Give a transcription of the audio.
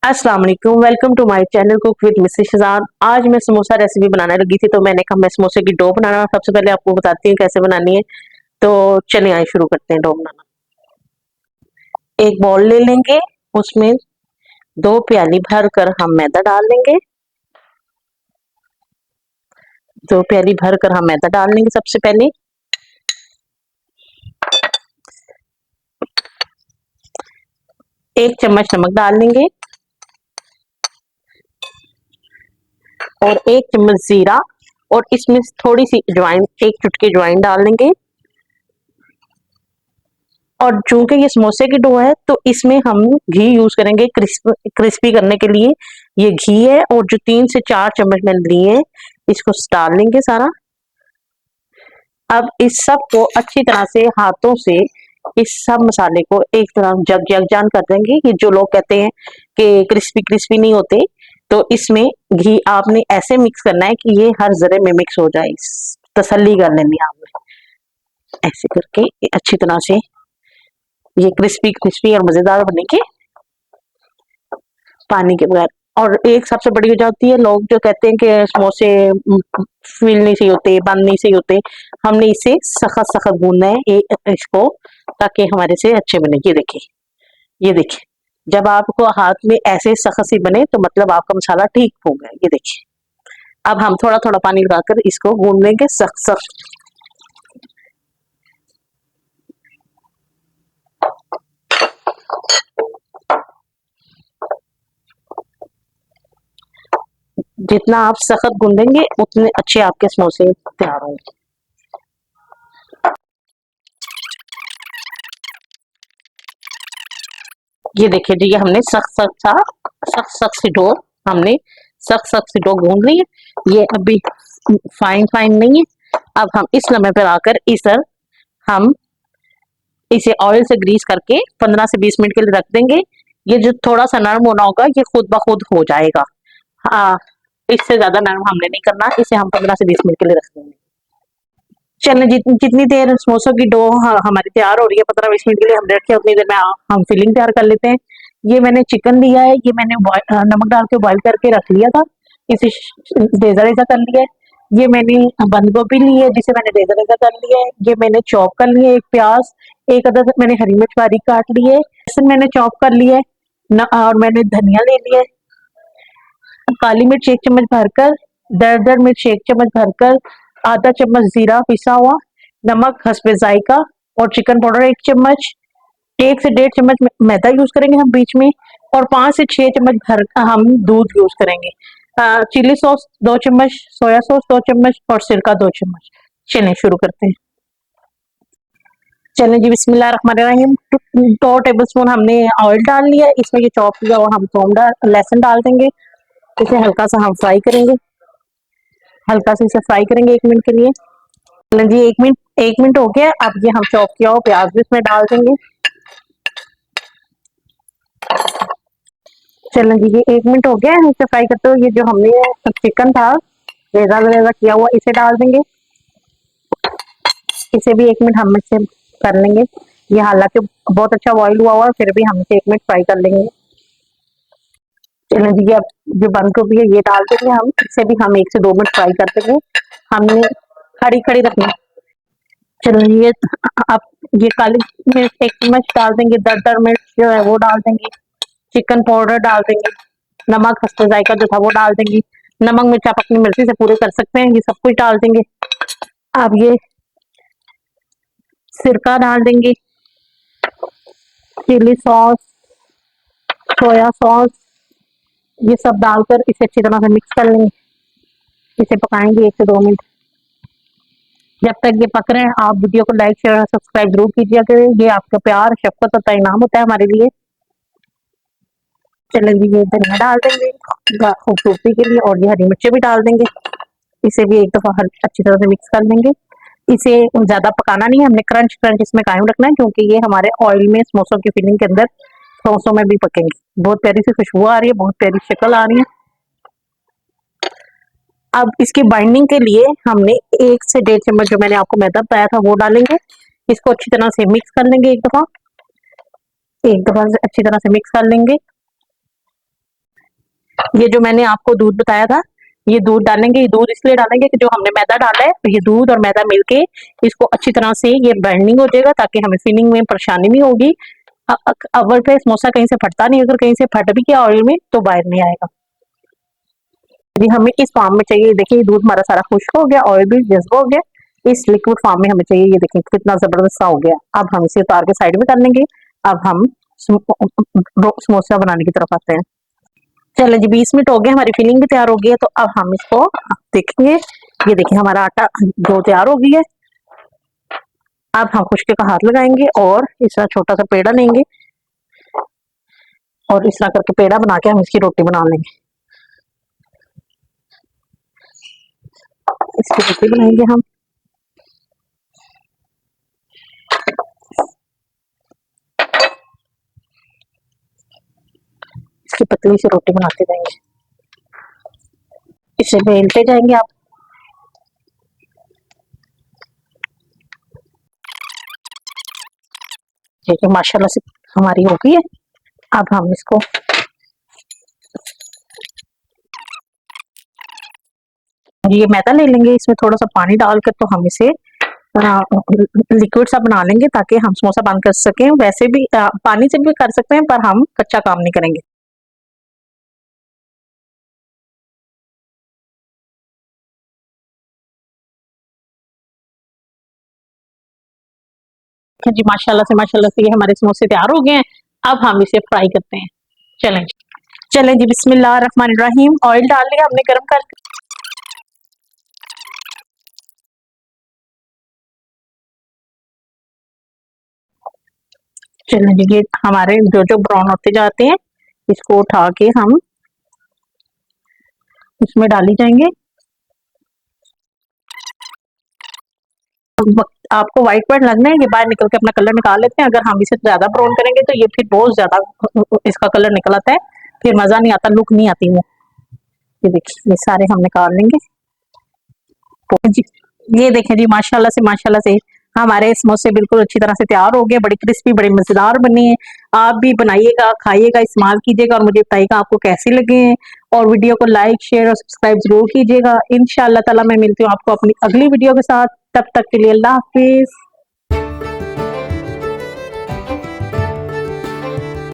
अस्सलाम वालेकुम, welcome to my channel cook with Mrs Shazan. आज मैं समोसा रेसिपी बनाने लगी थी, तो मैंने कहा मैं समोसे की डो बनाना सबसे पहले आपको बताती हूँ कैसे बनानी है। तो चलिए आइए शुरू करते हैं डो बनाना। एक बाउल ले लेंगे, उसमें 2 प्याली भर कर हम मैदा डाल लेंगे। 2 प्याली भर कर हम मैदा डाल लेंगे सबसे पहले। 1 चम्मच नमक डाल लेंगे और 1 चम्मच जीरा, और इसमें थोड़ी सी अजवाइन, 1 चुटकी अजवाइन डाल लेंगे। और चूंकि ये समोसे की डो है, तो इसमें हम घी यूज करेंगे क्रिस्पी करने के लिए। ये घी है, और जो 3 से 4 चम्मच मैंने लिए हैं, इसको डाल लेंगे सारा। अब इस सब को अच्छी तरह से हाथों से इस सब मसाले को एक तरह यकजान कर देंगे। ये जो लोग कहते हैं कि क्रिस्पी क्रिस्पी नहीं होते, तो इसमें घी आपने ऐसे मिक्स करना है कि ये हर जरे में मिक्स हो जाए। तसल्ली कर लेनी है आपने, ऐसे करके अच्छी तरह से ये क्रिस्पी क्रिस्पी और मजेदार बनेंगे पानी के बगैर। और एक सबसे बड़ी वजह होती है, लोग जो कहते हैं कि समोसे फील नहीं सही होते, बंद नहीं सही होते। हमने इसे सख्त सख्त गूंदना है इसको, ताकि हमारे से अच्छे बने। ये देखिए, ये देखिए, जब आपको हाथ में ऐसे सख्त सी बने तो मतलब आपका मसाला ठीक हो गया। ये देखिए, अब हम थोड़ा थोड़ा पानी लगाकर इसको गूंद लेंगे सख्त सख्त। जितना आप सख्त गूंदेंगे उतने अच्छे आपके समोसे तैयार होंगे। ये देखिए जी, ये हमने सख्त सख्त सी डो हमने सख्त सख्त सी डो गूंद ली है। ये अभी फाइन फाइन नहीं है। अब हम इस लम्हे पर आकर हम इसे ऑयल से ग्रीस करके 15 से 20 मिनट के लिए रख देंगे। ये जो थोड़ा सा नरम होना होगा, ये खुद ब खुद हो जाएगा। हाँ, इससे ज्यादा नरम हमने नहीं करना, इसे हम 15 से 20 मिनट के लिए रख देंगे। चलें, जितनी देर समोसों की डो हमारी तैयार हो रही है, 15-20 मिनट के लिए हमने रखी है, उतनी देर में हम फिलिंग तैयार कर लेते हैं। ये मैंने चिकन लिया है, ये मैंने नमक डाल के बॉईल करके रख लिया था, इसे रेजा रेजा कर लिया है। ये मैंने बंद गोभी ली है, जिसे मैंने रेजा रेजा कर लिया है। ये मैंने चॉप कर लिया है, एक प्याज, एक अदर मैंने हरी मिर्च बारीक काट ली है, लहसुन मैंने चॉप कर लिया है और मैंने धनिया ले लिया है। काली मिर्च 1 चम्मच भरकर, दरदर मिर्च 1 चम्मच भरकर, आधा चम्मच जीरा पिसा हुआ, नमक हस्बे जायका, और चिकन पाउडर 1 चम्मच। 1 से 1.5 चम्मच मैदा यूज करेंगे हम बीच में, और 5 से 6 चम्मच भर हम दूध यूज करेंगे। चिली सॉस 2 चम्मच, सोया सॉस 2 चम्मच, और सिरका 2 चम्मच। चलें शुरू करते हैं। चलें जी, बिस्मिल्लाह रहमान रहीम। 2 टेबल स्पून हमने ऑयल डाल लिया, इसमें ये चॉप किया और हम लहसुन डाल देंगे। इसे हल्का सा हम फ्राई करेंगे, हल्का से इसे फ्राई करेंगे 1 मिनट के लिए। चलें जी, 1 मिनट हो गया। अब ये हम चॉप किया हुआ प्याज भी इसमें डाल देंगे। चलें जी, ये 1 मिनट हो गया है इसे फ्राई करते हुए। ये जो हमने चिकन था रेजा रेजा किया हुआ, इसे डाल देंगे। इसे भी 1 मिनट हम इसे कर लेंगे। ये हालांकि बहुत अच्छा बॉईल हुआ हुआ, फिर भी हम इसे 1 मिनट फ्राई कर लेंगे। चलें जी, अब जो बंद गोभी है ये डाल देंगे हम, इसे भी हम 1 से 2 मिनट फ्राई कर देंगे। हमने खड़ी खड़ी रखनी। चलें, ये अब ये काली मिर्च 1 चम्मच डाल देंगे, दरदर मिर्च जो है वो डाल देंगे, चिकन पाउडर डाल देंगे, नमक हस्बे जायका जो था वो डाल देंगे। नमक मिर्च आप अपनी मर्जी से पूरे कर सकते हैं, ये सब कुछ डाल देंगे। अब ये सिरका डाल देंगे, चिली सॉस, सोया सॉस, ये सब डालकर इसे अच्छी तरह से मिक्स कर लेंगे। इसे पकाएंगे 1 से 2 मिनट। जब तक ये पक रहे हैं, आप वीडियो को लाइक शेयर और सब्सक्राइब जरूर कीजिएगा। ये आपका प्यार, शफकत और इनाम होता है हमारे लिए। चलें जी, ये धनिया डाल देंगे खूबसूरती के लिए, और ये हरी मिर्चें भी डाल देंगे। इसे भी एक दफा अच्छी तरह से मिक्स कर लेंगे। इसे ज्यादा पकाना नहीं है, हमने क्रंच क्रंच इसमें कायम रखना है, क्योंकि ये हमारे ऑयल में समोसों की फिलिंग के अंदर समोसों में भी पकेंगे। बहुत प्यारी सी खुशबू आ रही है, बहुत प्यारी शक्ल आ रही है। अब इसकी बाइंडिंग के लिए हमने 1 से 1.5 चम्मच जो मैंने आपको मैदा बताया था वो डालेंगे। इसको अच्छी तरह से मिक्स कर लेंगे, एक दफा से अच्छी तरह से मिक्स कर लेंगे। ये जो मैंने आपको दूध बताया था, ये दूध डालेंगे। ये दूध इसलिए डालेंगे कि जो हमने मैदा डाला है, तो ये दूध और मैदा मिलके इसको अच्छी तरह से ये बाइंडिंग हो जाएगा, ताकि हमें फिलिंग में परेशानी नहीं होगी। अवर पे समोसा कहीं से फटता नहीं, अगर कहीं से फट भी गया ऑयल में तो बाहर नहीं आएगा। यदि हमें इस फॉर्म में चाहिए, देखिए दूध हमारा सारा खुश्क हो गया, ऑयल भी जज्ब हो गया, इस लिक्विड फॉर्म में हमें चाहिए। ये देखिए कितना जबरदस्त सा हो गया। अब हम इसे उतार के साइड में कर लेंगे। अब हम समोसा बनाने की तरफ आते हैं। चलो जी, 20 मिनट हो गए, हमारी फिलिंग भी तैयार हो गई है। तो अब हम इसको देखेंगे। ये देखिए हमारा आटा डो तैयार हो गई है। अब हम खुश्के का हाथ लगाएंगे और इस तरह छोटा सा पेड़ा लेंगे और इस तरह करके पेड़ा बना के हम इसकी रोटी बना लेंगे। इसकी रोटी बनाएंगे हम। इसकी पतली सी रोटी बनाते जाएंगे, इसे बेलते जाएंगे आप। ठीक है, माशाल्लाह से हमारी हो गई है। अब हम इसको ये मैदा ले लेंगे, इसमें थोड़ा सा पानी डालकर तो हम इसे लिक्विड सा बना लेंगे, ताकि हम समोसा बंद कर सकें। वैसे भी पानी से भी कर सकते हैं, पर हम कच्चा काम नहीं करेंगे। जी, माशाल्लाह से ये हमारे समोसे तैयार हो गए हैं। अब हम इसे फ्राई करते हैं। चलें चलें जी, बिस्मिल्लाह रहमान रहीम। ऑयल डाल लिया हमने गर्म कर। चलें जी, ये हमारे जो जो ब्राउन होते जाते हैं, इसको उठा के हम इसमें डाली जाएंगे। आपको व्हाइट व्हाइट लगना है, ये बाहर निकल के अपना कलर निकाल लेते हैं। अगर हम इसे ज्यादा ब्राउन करेंगे तो ये फिर बहुत ज्यादा इसका कलर निकल आता है, फिर मजा नहीं आता, लुक नहीं आती वो। ये देखिए, ये सारे हम निकाल लेंगे। जी, ये देखें जी, माशाल्लाह से हमारे समोसे बिल्कुल अच्छी तरह से तैयार हो गए। बड़ी क्रिस्पी, बड़ी मजेदार बनी है। आप भी बनाइएगा, खाइएगा, इस्तेमाल कीजिएगा और मुझे बताइएगा आपको कैसे लगे हैं। और वीडियो को लाइक, शेयर और सब्सक्राइब जरूर कीजिएगा। इंशाअल्लाह ताला मैं मिलती हूँ आपको अपनी अगली वीडियो के साथ। तब तक के लिए अल्लाह हाफिज।